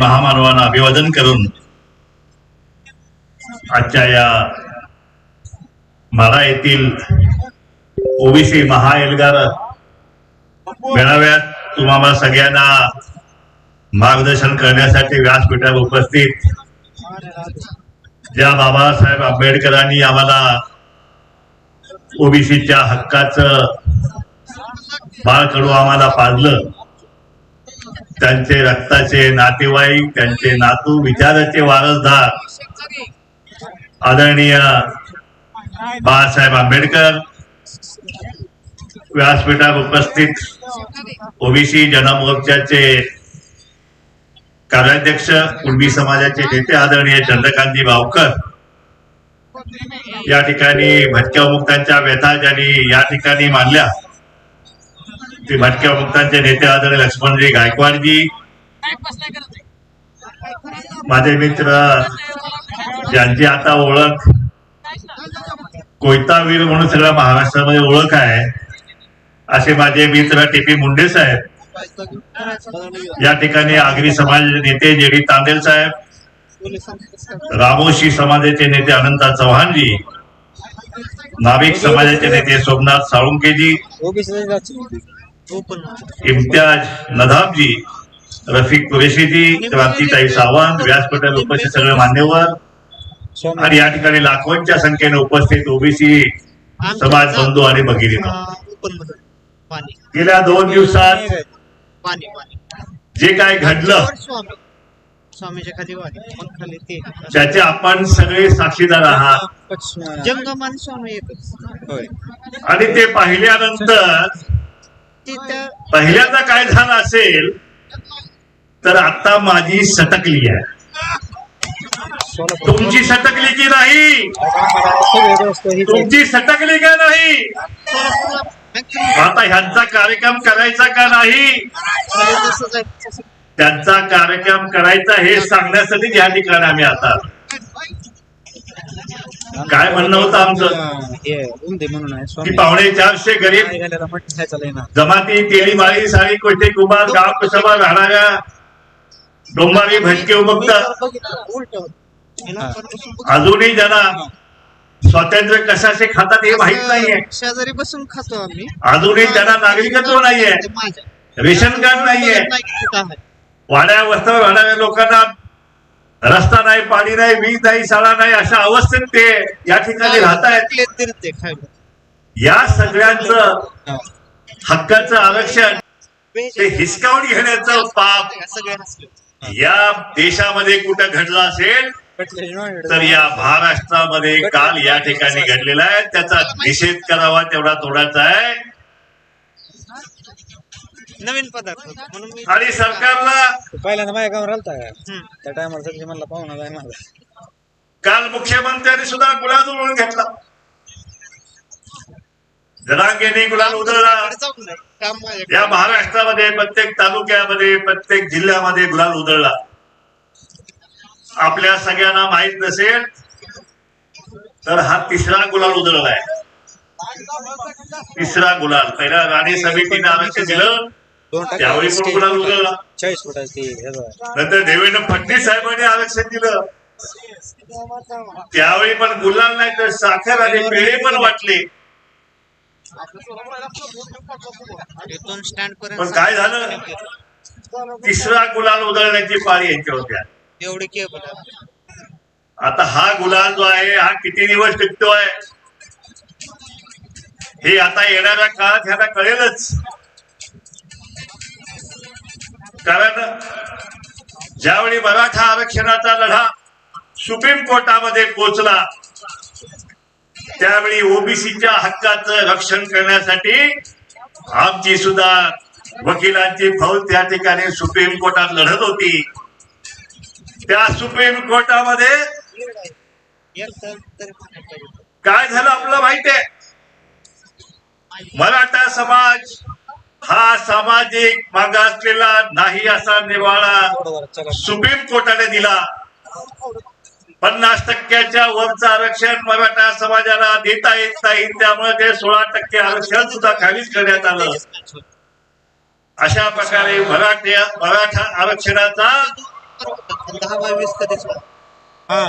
महामानवांना अभिवादन करून आजच्या या माढा येथील ओबीसी महाएल्गार मेळाव्यात तुम्हाला सगळ्यांना मार्गदर्शन करण्यासाठी व्यासपीठावर उपस्थित ज्या बाबासाहेब आंबेडकरांनी आम्हाला ओबीसीच्या हक्काचं बाळकडू आम्हाला पाजलं, त्यांचे रक्ताचे नातेवाईक, त्यांचे नातू, विचाराचे वारसदार आदरणीय बाळासाहेब आंबेडकर, व्यासपीठावर उपस्थित ओबीसी जनमोर्चाचे कार्याध्यक्ष, कुणबी समाजाचे नेते आदरणीय चंद्रकांतजी भावकर, या ठिकाणी भटक्या मुक्तांच्या व्यथा ज्यांनी या ठिकाणी मांडल्या ते भटक्या मुक्तांचे नेते आदरणीय लक्ष्मणजी गायकवाडजी, माझे मित्र ज्यांची आता ओळख कोयतावीर म्हणून सगळ्या महाराष्ट्रामध्ये ओळख आहे, असे माझे मित्र टीपी मुंडे साहेब, या ठिकाणी आगरी समाज नेते जेडी तांदेल साहेब, रामोशी समाजाचे नेते अनंता चव्हाणजी, नाभिक समाजाचे नेते सोमनाथ साळुंकेजी, इम्तियाज नदाबजी, रफिक कुरेशीजी, क्रांतीताई सावंत, व्यासपीठावर उपस्थित सगळे मान्यवर आणि या ठिकाणी लाखोंच्या संख्येने उपस्थित ओबीसी समाज बंधू आणि भगिनी, गेल्या 2 दिवसात जे काय घडलं त्याचे आपण सगळे साक्षीदार आहात आणि ते पाहिल्यानंतर पहिल्यांदा काय झालं असेल तर आता माझी सटकली आहे, तुमची सटकली की नाही? तुमची सटकली का नाही? आता ह्यांचा कार्यक्रम करायचा का नाही? त्यांचा कार्यक्रम करायचा हे सांगण्यासाठी या ठिकाणी आम्ही आता काय म्हणणं होतं आमचं की 450 गरीब जमाती, तेली माळी, साळी, कोठे, कुंभार, गाव कुसबा राहणाऱ्या डोंबारी भटके उमुक्त अजूनही ज्यांना स्वातंत्र्य कशाचे खातात हे माहित नाहीये, शेजारी बसून खातो आम्ही, अजूनही त्यांना नागरिकत्व नाहीये, रेशन कार्ड नाहीये, वाड्या वस्त्यावर राहणाऱ्या लोकांना रस्ता नाही, पाणी नाही, वीज नाही, शाळा नाही, अशा अवस्थेत ते या ठिकाणी राहत आहेत. या सगळ्यांचं हक्काचं आरक्षण ते हिसकावून घेण्याचं पाप या देशामध्ये कुठं घडलं असेल तर या महाराष्ट्रामध्ये काल या ठिकाणी घडलेला आहे. त्याचा निषेध करावा तेवढा थोडाचा आहे. नवीन पदार्थ म्हणून आणि सरकारला पहिल्यांदा माझ्या गावावर आलता त्या टायमाला म्हणला पाहुणा जाय माझा. काल मुख्यमंत्र्यांनी सुद्धा गुलाल उधळून घेतला, जरांगेने गुलाल उधळला. या महाराष्ट्रामध्ये प्रत्येक तालुक्यामध्ये, प्रत्येक जिल्ह्यामध्ये गुलाल उधळला. आपल्या सगळ्यांना माहित नसेल तर हा 3रा गुलाल उधळलाय. 3रा गुलाल. पहिला राणे समितीने आरक्षण दिलं त्यावेळी पण गुलाल उधळला. 40 फुटाची नंतर देवेंद्र फडणवीस साहेबांनी आरक्षण दिलं त्यावेळी पण गुलाल नाही तर साखर आणि पेढे पण वाटले. पण काय झालं, 3रा गुलाल उधळण्याची पाळी यांच्या होत्या. आता हा गुलाल जो आहे हा किती दिवस टिकतोय हे आता येणाऱ्या काळात ह्याला कळेलच. कारण ज्यावेळी मराठा आरक्षणाचा लढा सुप्रीम कोर्टामध्ये पोहोचला त्यावेळी ओबीसीच्या हक्काचं रक्षण करण्यासाठी आमची सुद्धा वकिलांची फौज त्या ठिकाणी सुप्रीम कोर्टात लढत होती. त्या सुप्रीम कोर्टामध्ये काय झालं आपलं माहिती आहे. मराठा समाज हा सामाजिक मागासलेला नाही असा निवाडा सुप्रीम कोर्टाने दिला. 50% वरचं आरक्षण मराठा समाजाला देता येत नाही, त्यामुळे ते 16% आरक्षण सुद्धा खालीच करण्यात आलं. अशा प्रकारे मराठा आरक्षणाचा पण 10-22 कधीच होत. हा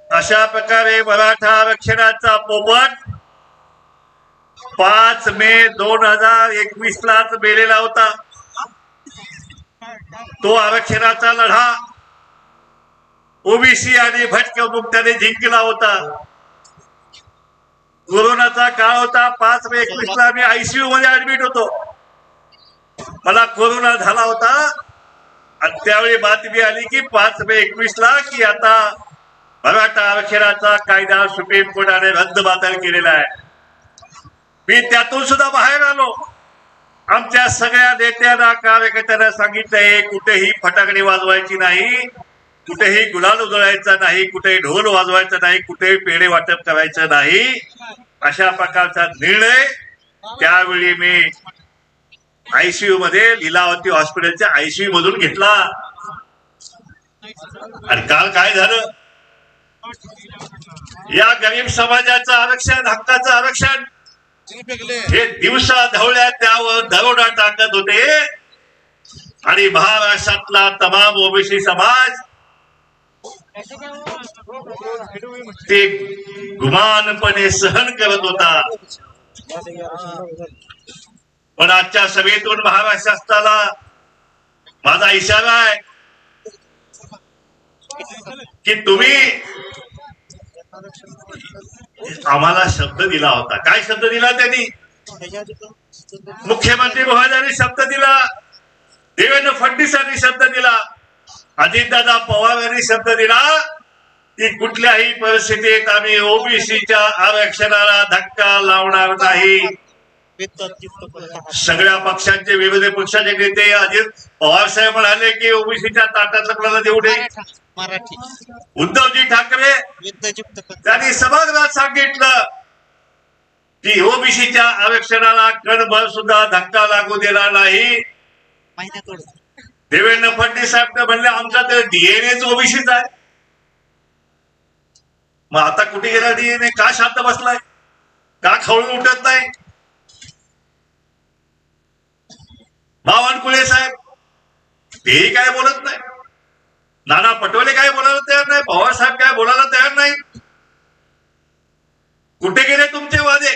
अशा प्रकारे मराठा आरक्षणाचा पोपट 5 मे 2021 लाच बेलेला होता. तो आरक्षणाचा लढा ओबीसी आणि भटक्या मुक्ताने जिंकला होता. कोरोनाचा काळ होता. 5 मे 21 ला मी आयसीयू मध्ये ऍडमिट होतो. मला कोरोना झाला होता आणि त्यावेळी बातमी आली की 5 मे 21 ला की आता मराठा आरक्षणाचा कायदा सुप्रीम कोर्टाने रद्दबातल केलेला आहे. मी त्यातून सुद्धा बाहेर आलो. आमच्या सगळ्या नेत्यांना कार्यकर्त्यांना सांगितलंय कुठेही फटाकडे वाजवायची नाही, कुठेही गुलाल उधळायचा नाही, कुठेही ढोल वाजवायचा नाही, कुठेही पेढे वाटप करायचं नाही. अशा प्रकारचा निर्णय त्यावेळी मी आयसीयू मध्ये लीलावती हॉस्पिटलच्या आयसीयू मधून घेतला. आणि काल काय झालं, या गरीब समाजाचं आरक्षण, हक्काचं आरक्षण हे दिवसा ढवळ्या त्यावर दरोडा टाकत होते आणि महाराष्ट्रातला तमाम ओबीसी समाज ते गुमानपणे सहन करत होता. पण आजच्या सभेतून महाराष्ट्राला माझा इशारा आहे की तुम्ही आम्हाला शब्द दिला होता. काय शब्द दिला त्यांनी? मुख्यमंत्री महोदयांनी शब्द दिला, देवेंद्र फडणवीसांनी शब्द दिला, अजितदादा पवार यांनी शब्द दिला की कुठल्याही परिस्थितीत आम्ही ओबीसीच्या आरक्षणाला धक्का लावणार नाही. सगळ्या पक्षांचे, विरोधी पक्षाचे नेते अजित पवार साहेब म्हणाले की ओबीसीच्या ताटातलं कोणाला देऊ नये. मराठी उद्धवजी ठाकरे त्यांनी सभागृहात सांगितलं की ओबीसीच्या आरक्षणाला कणभर सुद्धा धक्का लागू देणार नाही. देवेंद्र फडणवीस साहेब म्हणले आमचा तर डीएनएच ओबीसीचा आहे. मग आता कुठे गेला डीएनए? का शांत बसलाय? का खवळून उठत नाही? बावनकुळे साहेब तेही काय बोलत नाही. नाना पटोले काय बोलायला तयार नाही. पवार साहेब काय बोलायला तयार नाही. कुठे गेले तुमचे वादे?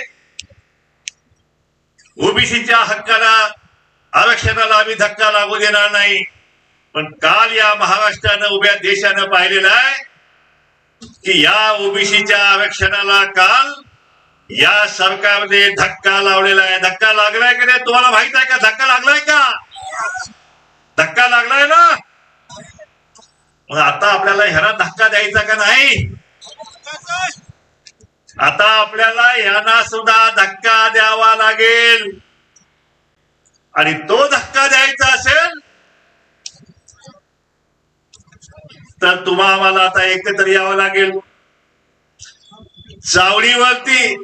ओबीसीच्या हक्काला, आरक्षणाला आम्ही धक्का लागू देणार नाही. पण काल या महाराष्ट्रानं, उभ्या देशानं पाहिलेलं आहे की या ओबीसीच्या आरक्षणाला काल या सरकारने धक्का लावलेला आहे. धक्का लागलाय की नाही तुम्हाला माहित आहे का? धक्का लागलाय का? धक्का लागलाय ना. मग आता आपल्याला ह्याला धक्का द्यायचा का नाही? आता आपल्याला ह्यांना सुद्धा धक्का द्यावा लागेल. आणि तो धक्का द्यायचा असेल तर तुम्हाला आम्हाला आता एकत्र यावं लागेल. चावडीवरती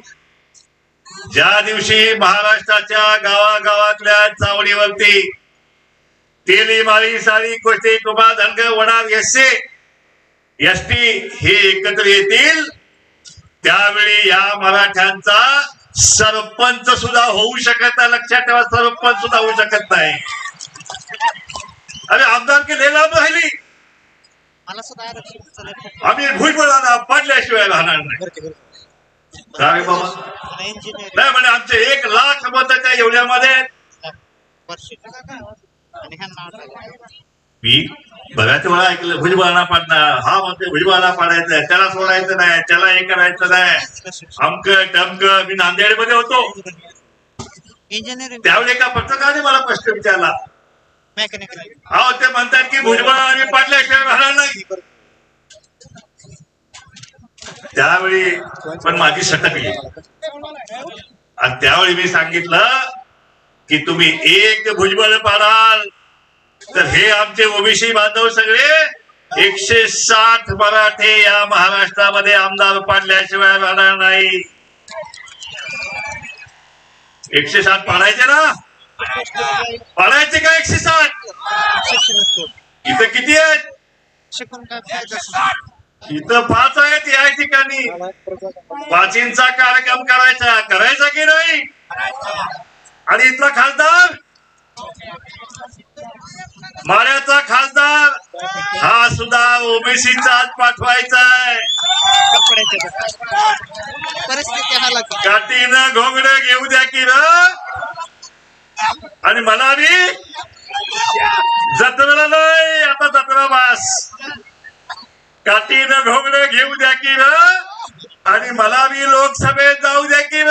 ज्या दिवशी महाराष्ट्राच्या गावागावातल्या चावडीवरती तेली, माळी, साळी, कोष्टी, कुंभा, धनगर, वडार, एसटी हे एकत्र येतील त्यावेळी या मराठ्यांचा सरपंच सुद्धा होऊ शकत नाही. लक्षात ठेवा, सरपंच सुद्धा होऊ शकत नाही. अरे आमदारकी लांब राहिली. आम्ही भुजबळांना पाडल्याशिवाय राहणार नाही. काय बाबा नाही म्हणजे आमचे 1 लाख मताच्या एवढ्यामध्ये मी बऱ्याच वेळा ऐकलं भुजबळांना पाडणार. हा म्हणते भुजबळांना पाडायचं, त्याला सोडायचं नाही, त्याला हे करायचं नाही, अमक टमक. मी नांदेड मध्ये होतो त्यावेळी एका पत्रकाराने मला प्रश्न विचारला. हा ते म्हणतात की भुजबळ आम्ही पाडल्याशिवाय राहणार नाही. त्यावेळी पण माझी सटकली आणि त्यावेळी मी सांगितलं की तुम्ही एक भुजबळ पाडाल तर हे आमचे ओबीसी बांधव सगळे 160 मराठे या महाराष्ट्रामध्ये आमदार पाडल्याशिवाय राहणार नाही. 160 पाडायचे ना? पाडायचे का 160? इथं किती आहेत? इथं 5 आहेत. या ठिकाणी 5चा कार्यक्रम करायचा की नाही? आणि इथला खासदार माळ्याचा खासदार हा सुद्धा ओबीसीचाच पाठवायचा आहे. कपड्याच्या दुकानात. परिस्थिती हालाकी. काठीनं घोंगडं घेऊ द्या की र. आणि मला बी जत्रेला नाही, आता जत्रा बास. काठीनं घोंगडं घेऊ द्या की र. आणि मला बी लोकसभेत जाऊ द्या की र.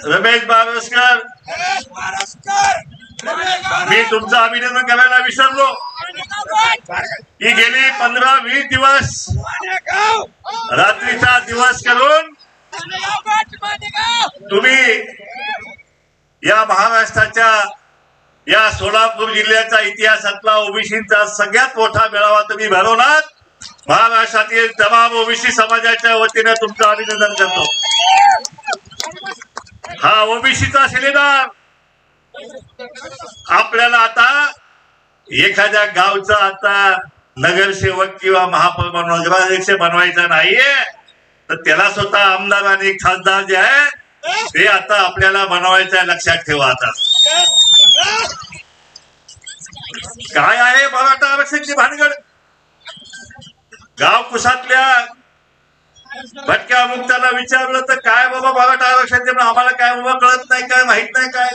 रमेश बारसकर, मी तुमचं अभिनंदन करायला विसरलो की गेली 15-20 दिवस रात्रीचा दिवस करून तुम्ही या महाराष्ट्राच्या या सोलापूर जिल्ह्याच्या इतिहासातला ओबीसीचा सगळ्यात मोठा मेळावा तुम्ही भरवलात. महाराष्ट्रातील तमाम ओबीसी समाजाच्या वतीने तुमचं अभिनंदन करतो. हा ओबीसीचा शिलेदार आपल्याला आता एखाद्या गावचा आता नगरसेवक किंवा महापौर नगराध्यक्ष बनवायचा नाहीये, तर त्याला स्वतः आमदार आणि खासदार जे आहे ते आता आपल्याला बनवायचं आहे. लक्षात ठेवा. आता काय आहे मराठा आरक्षणाची भानगड. गाव कुसातल्या भटक्या मुक्ताला विचारलं तर काय बाबा मराठा आरक्षण, आम्हाला काय बाबा कळत नाही, काय माहित नाही, काय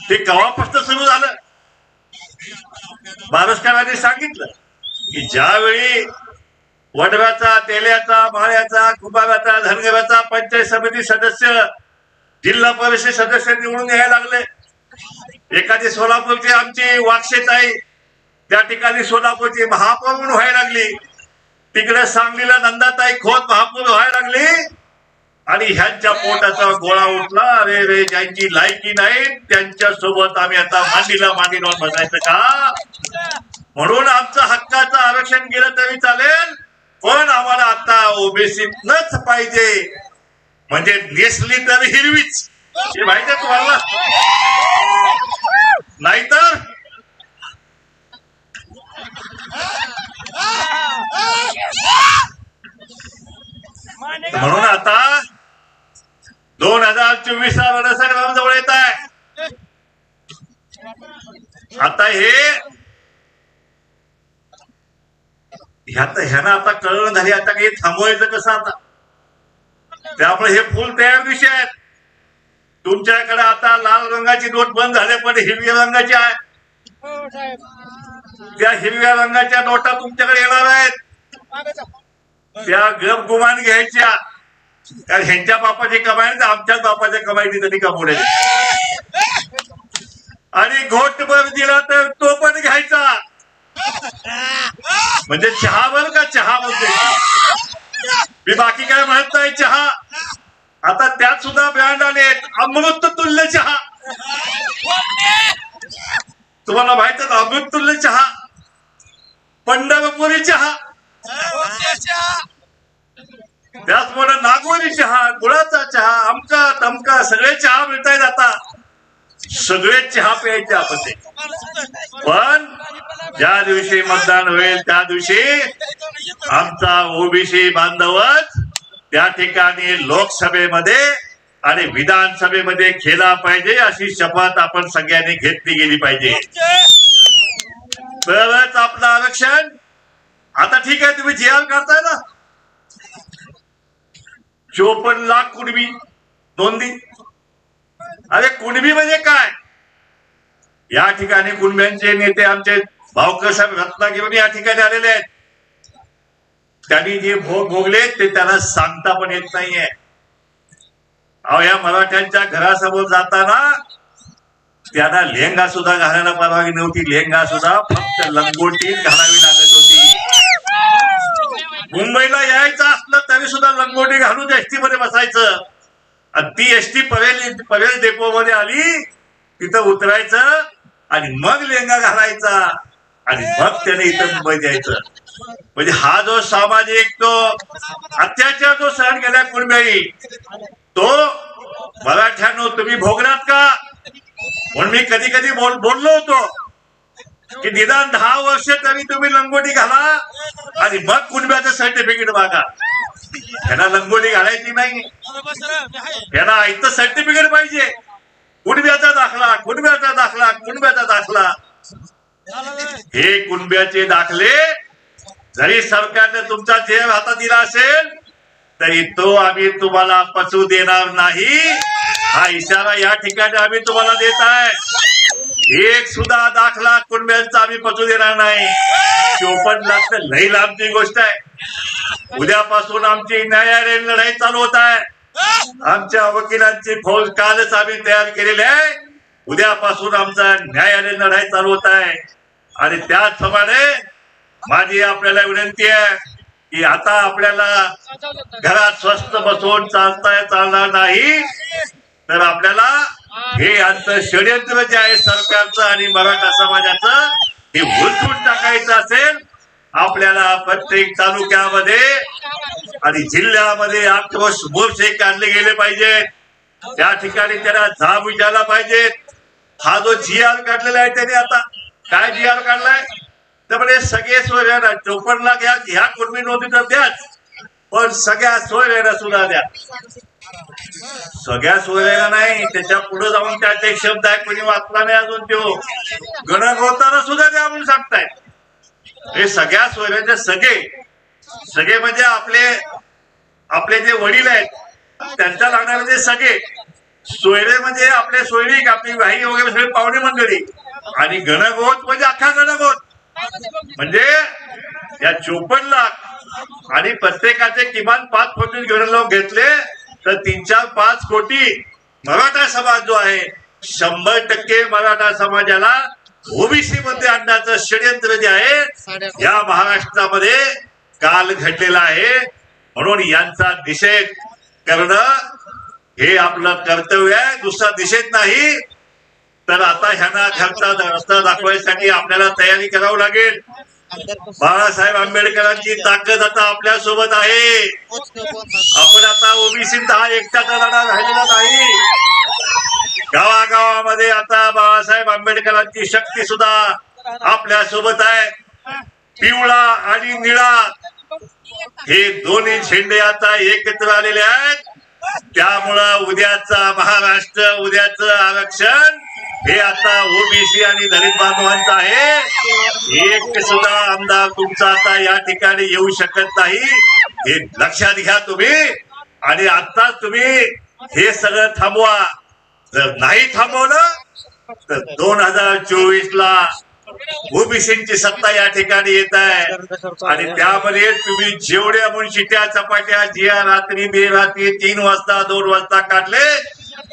ते केव्हापासून सुरू झालं. बारसकरांनी सांगितलं की ज्यावेळी वडव्याचा, तेल्याचा, माळ्याचा, कुंभाराचा, धनगराचा पंचायत समिती सदस्य, जिल्हा परिषद सदस्य निवडून यायला लागले. एखादी सोलापूरची आमची वाक्षेताई त्या ठिकाणी सोलापूरची महापौर म्हणून व्हायला लागली. तिकडे सांगलीला नंदाताई खोत महापौर व्हायला लागली. आणि ह्यांच्या पोटाचा गोळा उठला. अरे रे, ज्यांची लायकी नाही त्यांच्या सोबत आम्ही आता मांडीला मांडी लावून बसायचं का. म्हणून आमचं हक्काचं आरक्षण गेलं तरी चालेल, पण आम्हाला आता ओबीसीतनच पाहिजे. म्हणजे नेसली तर हिरवीच, हे माहिती आहे तुम्हाला. नाहीतर म्हणून आता 2024 रणसंग्राम जवळ येत आहे. आता ह्यानं आता कळलं झाली. आता काही थांबवायचं कसं आता, त्यामुळे हे फुल तयार विषय आहेत. तुमच्याकडे आता लाल रंगाची नोट बंद झाली, पण हिरव्या रंगाची आहे. त्या हिरव्या रंगाच्या नोटा तुमच्याकडे येणार आहेत. त्या गप गुमान घ्यायच्या, कारण ह्यांच्या बापाची कमाई नाही, आमच्याच बापाच्या कमाईने त्यांनी कमवले. आणि घोटभर दिला तर तो पण घ्यायचा. म्हणजे चहा बर का, चहा म्हणते मी, बाकी काय म्हणत नाही. चहा आता त्यात सुद्धा ब्रँड आलेत. अमृत तुल्य चहा, तुम्हाला माहित आहे, अमृत तुल्य चहा, पंढरपुरी चहा, त्याचमुळे नागोरी चहा, गुळाचा चहा, आमका तमका सगळे चहा मिळत आहेत. आता सगळे चहा प्यायचे आपण ते. पण ज्या दिवशी मतदान होईल त्या दिवशी आमचा ओबीसी बांधवच त्या ठिकाणी लोकसभेमध्ये आणि विधानसभेमध्ये खेळला पाहिजे, अशी शपथ आपण सगळ्यांनी घेतली गेली पाहिजे. तरच आपलं आरक्षण. आता ठीक आहे, तुम्ही जी आर करताय ना, 54 लाख कुणबी नोंदी. अरे कुणबी म्हणजे काय. या ठिकाणी कुणब्यांचे नेते आमचे भाऊकर साहेब रत्नागिरी या ठिकाणी आलेले आहेत. त्यांनी जे भोग भोगले ते त्यांना सांगता पण येत नाहीये. अहो, या मराठ्यांच्या घरासमोर जाताना त्यांना लेहंगा सुद्धा घालायला परवानगी नव्हती. लेहंगा सुद्धा फक्त लंगोटी घालावी लागत होती. मुंबईला यायचं असलं तरी सुद्धा लंगोटी घालून एसटी मध्ये बसायचं. आणि ती एसटी परेल डेपो मध्ये आली, तिथं उतरायचं आणि मग लेहंगा घालायचा आणि मग त्याने इथं मुंबईत यायचं. म्हणजे हा जो सामाजिक तो अत्याचार जो सहन केला कुणब्याई, तो मराठ्यांनो तुम्ही भोगलात का. म्हणून मी कधी कधी बोललो होतो की निदान 10 वर्ष तरी तुम्ही लंगोटी घाला आणि मग कुणब्याचं सर्टिफिकेट मागा. त्यांना लंगोटी घालायची नाही, त्यांना आयतं सर्टिफिकेट पाहिजे. कुणब्याचा दाखला, कुणब्याचा दाखला, कुणब्याचा दाखला. हे कुणब्याचे दाखले जरी सरकारने तुमचा जेब हातात दिला असेल तरी तो आम्ही तुम्हाला पचवू देणार नाही. हा इशारा या ठिकाणी आम्ही तुम्हाला देत आहे. एक सुद्धा दाखला कुणब्यांचा आम्ही पचवू देणार नाही. 54 लाख तर लई लांबची गोष्ट आहे. उद्यापासून आमची न्यायालयीन लढाई चालू होत आहे. आमच्या वकिलांची फौज कालच आम्ही तयार केलेली आहे. उद्यापासून आमचा न्यायालयीन लढाई चालू होत आहे. आणि त्याचप्रमाणे माझी आपल्याला विनंती आहे की आता आपल्याला घरात स्वस्त बसून चालणार नाही, तर आपल्याला हे आमचं षडयंत्र जे आहे सरकारचं आणि मराठा समाजाचं हे उलटून टाकायचं असेल. आपल्याला प्रत्येक तालुक्यामध्ये आणि जिल्ह्यामध्ये आक्रोश मोर्चे काढले गेले पाहिजेत. त्या ठिकाणी त्यांना जाब विचारला पाहिजे. हा जो GR काढलेला आहे त्याने आता काय GR काढलाय तर म्हणजे सगळे सोय 54 लाख ह्या कुणबी नोंदी तर द्याच, पण सगळ्या सोयऱ्यांना सुद्धा द्या. सगळ्या सोयऱ्यांना नाही, त्याच्या पुढे जाऊन त्याचे एक शब्द आहे कोणी वाचला नाही अजून, तो गणगोताना सुद्धा द्या म्हणून सांगताय. हे सगळ्या सोयऱ्यांचे सगळे म्हणजे आपले जे वडील आहेत त्यांच्या लागणारे जे सगळे सोयरे म्हणजे आपले सोयरीक, आपली वाही वगैरे सगळे पाहुणे मंडळी. आणि गणगोत म्हणजे अख्खा गणगोत. म्हणजे या 54 लाख आणि प्रत्येकाचे किमान 5 कोटी गणलोक घेतले तर 3-4-5 कोटी मराठा समाज जो आहे 100% मराठा समाजाला ओबीसी मध्ये आणण्याचं षडयंत्र जे आहे या महाराष्ट्रामध्ये काल घडलेलं आहे. म्हणून यांचा निषेध करणं हे आपलं कर्तव्य आहे, दुसरा निषेध नाही. तर आता ह्यांना घरचा रस्ता दाखवायसाठी आपल्याला तयारी करावी लागेल. बाळासाहेब आंबेडकरांची ताकद आता आपल्या सोबत आहे. आपण आता ओबीसीचा हा एकट्याचा लढा राहिलेला नाही. गावागावामध्ये आता बाळासाहेब आंबेडकरांची शक्ती सुद्धा आपल्या सोबत आहे. पिवळा आणि निळा हे दोन्ही झेंडे आता एकत्र आलेले आहेत. त्यामुळं उद्याचा महाराष्ट्र, उद्याचं आरक्षण हे आता ओबीसी आणि दलित बांधवांचं आहे. एक सुद्धा आमदार तुमचा आता या ठिकाणी येऊ शकत नाही, हे लक्षात घ्या तुम्ही. आणि आता तुम्ही हे सगळं थांबवा. जर नाही थांबवलं तर 2024 ला ओबीसीची सत्ता या ठिकाणी येत आहे. आणि त्यामध्ये तुम्ही जेवढ्या म्हणून शिट्या चपाट्या जिया रात्री बेरात्री 3 वाजता 2 वाजता काढले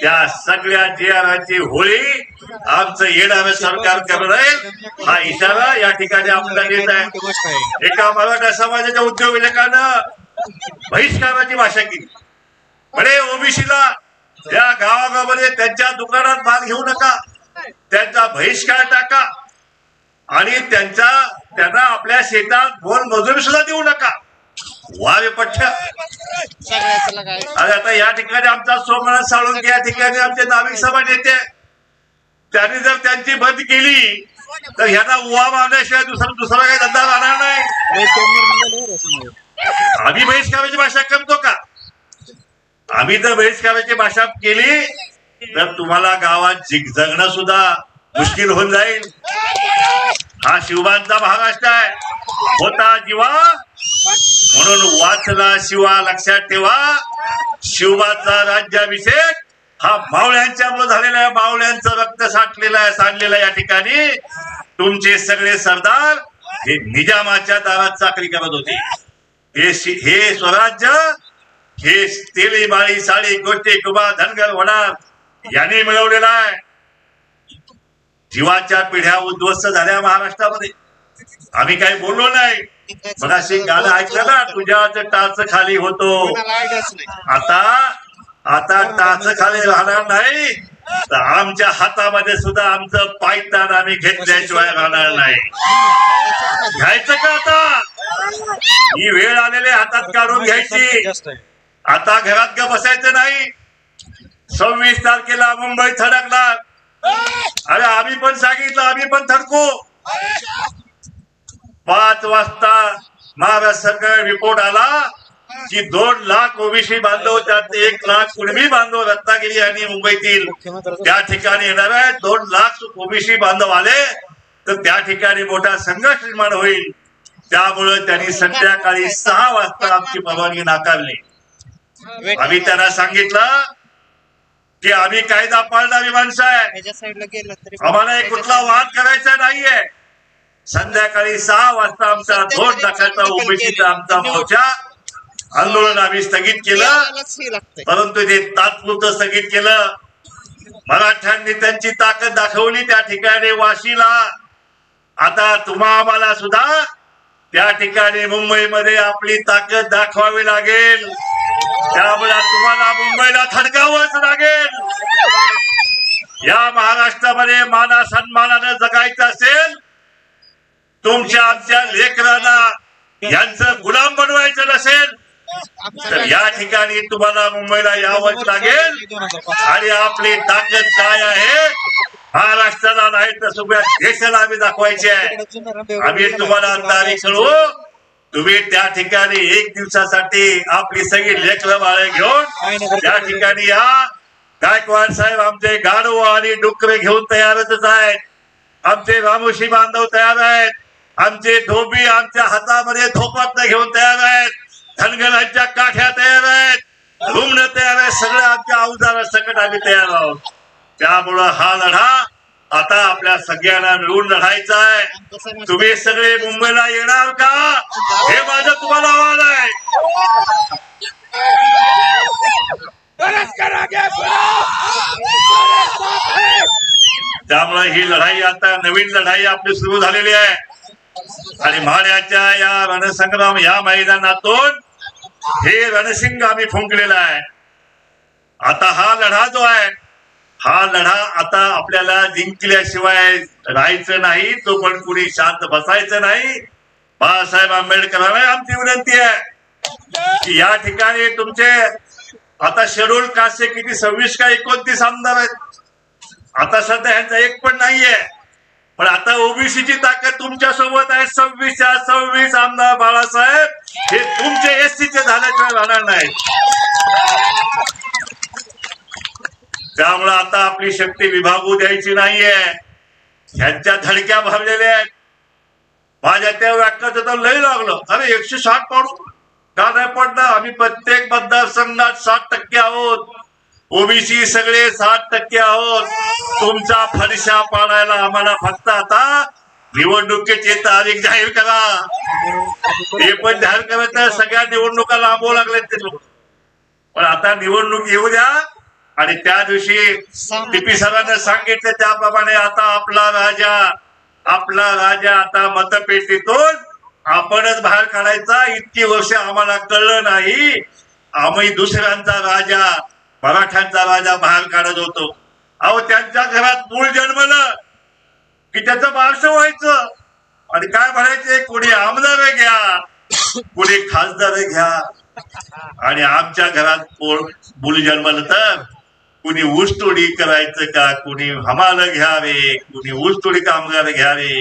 त्या सगळ्या जियाराची होळी आमचं येणारं सरकार करणार आहे. हा इशारा या ठिकाणी आपल्याला देत आहे. एका मराठा समाजाच्या उद्योजकानं बहिष्काराची भाषा केली. म्हणजे ओबीसीला या गावागावामध्ये त्यांच्या दुकानात माल घेऊ नका, त्यांचा बहिष्कार टाका आणि त्यांना आपल्या शेतात मोल मजुरी सुद्धा देऊ नका. वावे पठ्ठ. आणि आता या ठिकाणी आमचा सोमनाथ साळुंके या ठिकाणी आमचे नाविक सभा नेते, त्यांनी जर त्यांची बंद केली तर ह्यांना उवा मारण्याशिवाय दुसरा काही धंदा राहणार नाही. आम्ही बहिष्काराची भाषा करतो का? आम्ही जर बहिष्काराची भाषा केली तर तुम्हाला गावात जगणं सुद्धा मुश्किल होऊन जाईल. हा शिवबांचा महाराष्ट्र आहे. होता जीवा म्हणून वाचला शिवा. लक्षात ठेवा, शिवबाचा राज्याभिषेक हा मावळ्यांच्यामुळे झालेला आहे. मावळ्यांचं रक्त सांडलेलं या ठिकाणी तुमचे सगळे सरदार हे निजामाच्या दारात चाकरी करत होते. हे स्वराज्य हे तेली माळी साळी गोष्टी कुबा धनगर होणार यांनी मिळवलेला आहे. जीवाच्या पिढ्या उद्ध्वस्त झाल्या महाराष्ट्रामध्ये. आम्ही काही बोललो नाही. पण अशी गाणं ऐकलं ना, तुझ्याच टाच खाली होतो. आता टाच खाली राहणार नाही तर आमच्या हातामध्ये सुद्धा आमचं पायतान आम्ही घेतल्याशिवाय राहणार नाही. घ्यायचं का आता? ही वेळ आलेली हातात काढून घ्यायची. आता घरात का बसायचं नाही. 26 तारखेला मुंबई थडकणार. अरे आम्ही पण सांगितलं, आम्ही पण थडकू. 5 वाजता महाराष्ट्र सरकार रिपोर्ट आला की 2 लाख ओबीसी बांधव त्यात 1 लाख कुणबी बांधव रत्नागिरी आणि मुंबईतील त्या ठिकाणी येणार आहे. 2 लाख ओबीसी बांधव आले तर त्या ठिकाणी मोठा संघर्ष निर्माण होईल. त्यामुळे त्यांनी संध्याकाळी 6 वाजता आमची परवानगी नाकारली. आम्ही त्यांना सांगितलं की आम्ही कायदा पाळणारी माणसं आहे, ह्याच्या साईडला गेलं तरी आम्हाला एक कुठला वाद करायचा नाहीये. संध्याकाळी 6 वाजता आमचा 2 लाखाचा ओबीसीचा आमचा मोर्चा आंदोलन आम्ही स्थगित केलं. यालाच हे लागतंय. परंतु ते तात्पुरतं स्थगित केलं. मराठ्यांनी त्यांची ताकद दाखवली त्या ठिकाणी वाशीला. आता तुम्हा आम्हाला सुद्धा त्या ठिकाणी मुंबईमध्ये आपली ताकद दाखवावी लागेल. त्यामुळे तुम्हाला मुंबईला थडकावंच लागेल. या महाराष्ट्रामध्ये माना सन्मानानं जगायचं असेल, तुमच्या आमच्या लेकरांना यांचं गुलाम बनवायचं नसेल तर या ठिकाणी तुम्हाला मुंबईला यावंच लागेल. आणि आपली ताकद काय आहे महाराष्ट्राला नाही तर सगळ्या देशाला आम्ही दाखवायची आहे. आम्ही तुम्हाला तारीख कळवू. तुम्ही त्या ठिकाणी 1 दिवसासाठी आपली सगळी लेकरं बाळे घेऊन त्या ठिकाणी या. गायकवाड साहेब आमचे गाढव आणि डुकरे घेऊन तयारच आहेत. आमचे रामोशी बांधव तयार आहेत. आमचे धोबी आमच्या हातामध्ये धोपात घेऊन तयार आहेत. धनगरांच्या काठ्या तयार आहेत. रुमणं तयार आहेत. सगळं आमच्या अवजारासकट आम्ही तयार आहोत. त्यामुळं हा लढा आता आपल्या सगळ्यांना मिळून लढायचा आहे. तुम्ही सगळे मुंबईला येणार का हे माझं तुम्हाला आव्हान आहे. त्यामुळे ही लढाई आता नवीन लढाई आपली सुरू झालेली आहे. आणि म्हाड्याच्या या रणसंग्राम या मैदानातून हे रणसिंग आम्ही फुंकलेला आहे. आता हा लढा जो आहे हा लढा आता आपल्याला जिंकल्याशिवाय राहायचं नाही. तो पण कुणी शांत बसायचं नाही. बाळासाहेब आंबेडकरांना आमची विनंती आहे की या ठिकाणी तुमचे आता शेड्यूल कास्टचे किती 26 का 29 आमदार आहेत. आता सध्या ह्यांचा एक पण नाहीये. पण आता ओबीसीची ताकद तुमच्या सोबत आहे. 26च्या 26 आमदार बाळासाहेब हे तुमचे एसटीचे झाल्याशिवाय राहणार नाही. त्यामुळे आता आपली शक्ती विभागू द्यायची नाहीये. ह्यांच्या धडक्या भरलेल्या आहेत. माझ्या त्या वाक्याचं तर लय लागलं. अरे 160 पाडू का नाही पडणार. आम्ही प्रत्येक मतदारसंघात 60% आहोत. ओबीसी सगळे 60% आहोत. तुमचा फरशा पाडायला आम्हाला फक्त आता निवडणुकीची तारीख जाहीर करा. हे पण जाहीर करायचं. सगळ्या निवडणुका लांबवू लागल्यात ते लोक. पण आता निवडणूक येऊ द्या. आणि त्या दिवशी टीपी सरांना सांगितलं त्याप्रमाणे आता आपला राजा आता मतपेटीतून आपणच बाहेर काढायचा. इतकी वर्ष आम्हाला कळलं नाही. आम्ही दुसऱ्यांचा राजा मराठ्यांचा राजा बाहेर काढत होतो. अहो त्यांच्या घरात मूळ जन्मलं की त्याचं बारसं व्हायचं. आणि काय म्हणायचे कुणी आमदार घ्या कुणी खासदार घ्या. आणि आमच्या घरात मूळ जन्मलं तर कुणी ऊसतोडी करायचं का कुणी हमाल घ्यावे कुणी ऊसतोडी कामगार घ्यावे.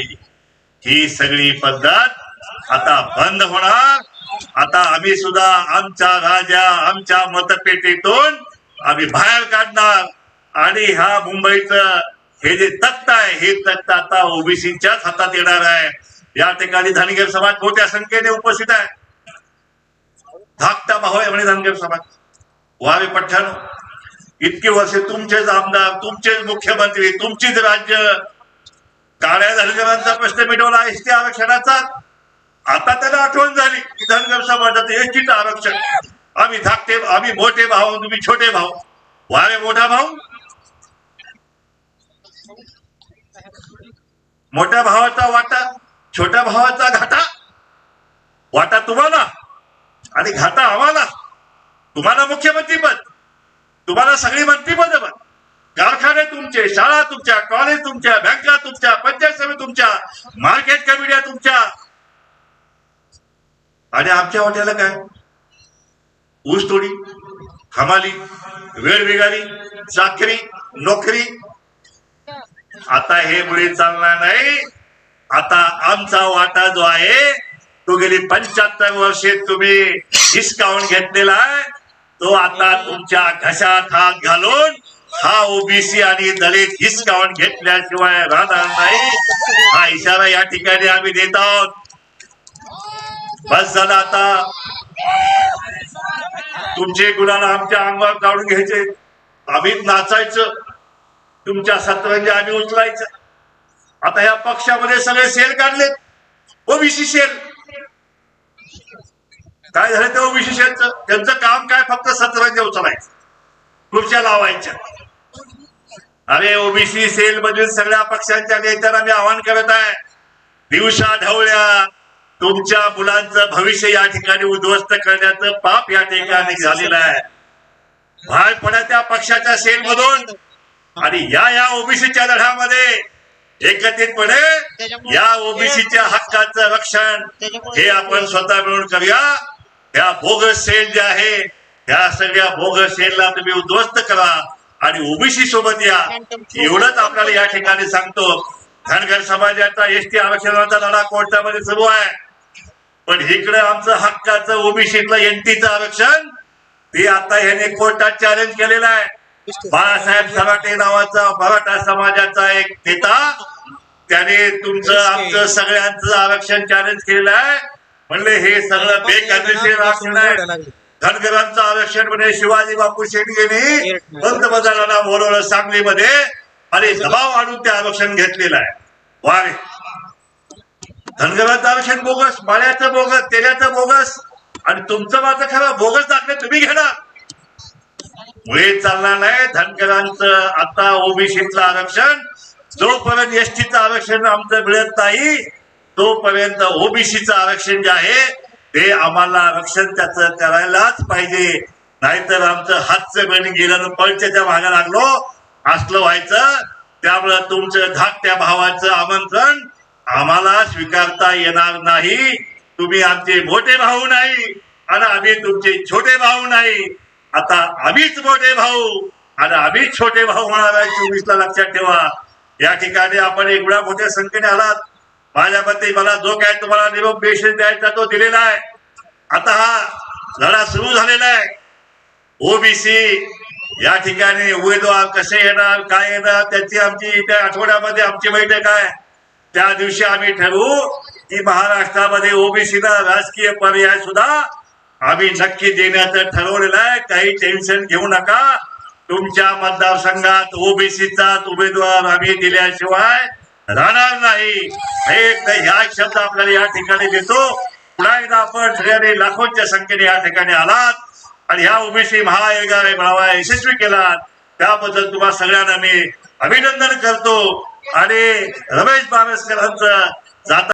ही सगळी पद्धत आता बंद होणार. आता आम्ही सुद्धा आमचा राजा आमच्या मतपेटीतून आम्ही बाहेर काढणार. आणि हा मुंबईचं हे जे तख्त आहे हे तख्त आता ओबीसीच्याच हातात येणार आहे. या ठिकाणी धनगर समाज मोठ्या संख्येने उपस्थित आहे. धाकटा भाऊ आहे म्हणे धनगर समाज. वावे पठ्ठ्यानो इतकी वर्षे तुमचेच आमदार तुमचेच मुख्यमंत्री तुमचीच राज्य काळ्या धनगरांचा प्रश्न मिटवला एसटी आरक्षणाचा. आता त्याला आठवण झाली की धनगर समाजाचं एसटीचं आरक्षण. आम्ही धाकटे आम्ही मोठे भाऊ तुम्ही छोटे भाऊ. वावे मोठा भाऊ मोठ्या भावाचा वाटा छोट्या भावाचा घाटा. वाटा तुम्हाला आणि घाटा आम्हाला. तुम्हाला मुख्यमंत्रीपद तुम्हाला सगळी मंत्रीपद कारखाने तुमचे शाळा तुमच्या कॉलेज तुमच्या बँका तुमच्या पंचायत समिती तुमच्या मार्केट कमिट्या तुमच्या. आणि आमच्या वाट्याला काय ऊसतोडी हमाली वेळबिगारी चाकरी नोकरी. आता हे मुळे चालणार नाही. आता आमचा वाटा जो आहे तो गेली 75 वर्षे तुम्ही हिसकावून घेतलेला आहे, तो आता तुमच्या घशात हात घालून हा ओबीसी आणि दलित हिसकावून घेतल्याशिवाय राहणार नाही, हा इशारा या ठिकाणी आम्ही देत आहोत. बस झालं आता. तुमचे गुन्हा आमच्या अंगावर काढून घ्यायचे, आम्ही नाचायचं, तुमच्या सतरंजी आम्ही उचलायचं. आता या पक्षामध्ये सगळे सेल काढलेत, ओबीसी सेल. काय झालं त्या ओबीसी सेलचं? त्यांचं काम काय? फक्त सतरंजी उचलायचं, खुर्च्या लावायच्या. अरे ओबीसी सेल मधील सगळ्या पक्षांच्या नेत्यांना मी आवाहन करत आहे, दिवसा ढवळ्या तुमच्या मुलांचं भविष्य या ठिकाणी उद्ध्वस्त करण्याचं पाप या ठिकाणी झालेलं आहे. बाहेर पडा त्या पक्षाच्या सेल मधून आणि या ओबीसीच्या लढ्यामध्ये एकत्रितपणे या ओबीसीच्या हक्काचं रक्षण हे आपण स्वतः मिळून करूया. या बोगस सेल जे आहे, या सगळ्या बोगस सेलला तुम्ही उद्ध्वस्त करा आणि ओबीसी सोबत या, एवढंच आपल्याला या ठिकाणी सांगतो. धनगर समाजाचा एसटी आरक्षणाचा लढा कोर्टामध्ये सुरू आहे, पण इकडे आमचं हक्काचं ओबीसीतलं एनटीचं आरक्षण ते आता ह्याने कोर्टात चॅलेंज केलेलं आहे. बाळासाहेब सराटे नावाचा मराठा समाजाचा एक नेता, त्याने तुमचं आमचं सगळ्यांचं आरक्षण चॅलेंज केलेलं आहे. म्हणले हे सगळं बेकायदेशीर आरक्षण आहे. धनगरांचं आरक्षण म्हणजे शिवाजी बापू शेटकेने पंतप्रधानांना बोलवलं सांगलीमध्ये आणि दबाव आणून ते आरक्षण घेतलेलं आहे. वारे धनगरांचं आरक्षण बोगस, माळ्याचं बोगस, तेल्याचं बोगस आणि तुमचं माझं खरं बोगस दाखले तुम्ही घेणार. मुळे चालणार नाही. धनगरांचं आता ओबीसीचं आरक्षण जोपर्यंत एसटीचं आरक्षण आमचं मिळत नाही तोपर्यंत ओबीसीचं आरक्षण जे आहे ते आम्हाला रक्षण त्याचं करायलाच पाहिजे, नाहीतर आमचं हातचं बन गेलं पळच्या मागे लागलो असलं व्हायचं. त्यामुळे तुमचं धाकट्या भावाचं आमंत्रण आम्हाला स्वीकारता येणार नाही. तुम्ही आमचे मोठे भाऊ नाही आणि आम्ही तुमचे छोटे भाऊ नाही. आता आम्हीच मोठे भाऊ आणि आम्हीच छोटे भाऊ होणार आहे 24ला, लक्षात ठेवा. या ठिकाणी आपण एवढ्या मोठ्या संख्येने आलात. माझ्या मते मला जो काय तुम्हाला निरोप मेसेज द्यायचा तो दिलेला आहे. आता हा लढा सुरू झालेला आहे. ओबीसी या ठिकाणी उमेदवार कसे येणार, काय येणार, त्याची आमची त्या आठवड्यामध्ये आमची बैठक आहे. त्या दिवशी आम्ही ठरवू की महाराष्ट्रामध्ये ओबीसीला राजकीय पर्याय सुद्धा आम्ही नक्की देण्याचं ठरवलेलं आहे. काही टेन्शन घेऊ नका. तुमच्या मतदारसंघात ओबीसीचाच उमेदवार आम्ही दिल्याशिवाय राहणार नाही. ह्या शब्द आपल्याला या ठिकाणी देतो. पुन्हा एकदा आपण सगळ्यांनी लाखोंच्या संख्येने या ठिकाणी आलात आणि ह्या ओबीसी महाआयोगाने मेळावा यशस्वी केला, त्याबद्दल तुम्हा सगळ्यांना मी अभिनंदन करतो. आणि रमेश बारसकरांचं जाता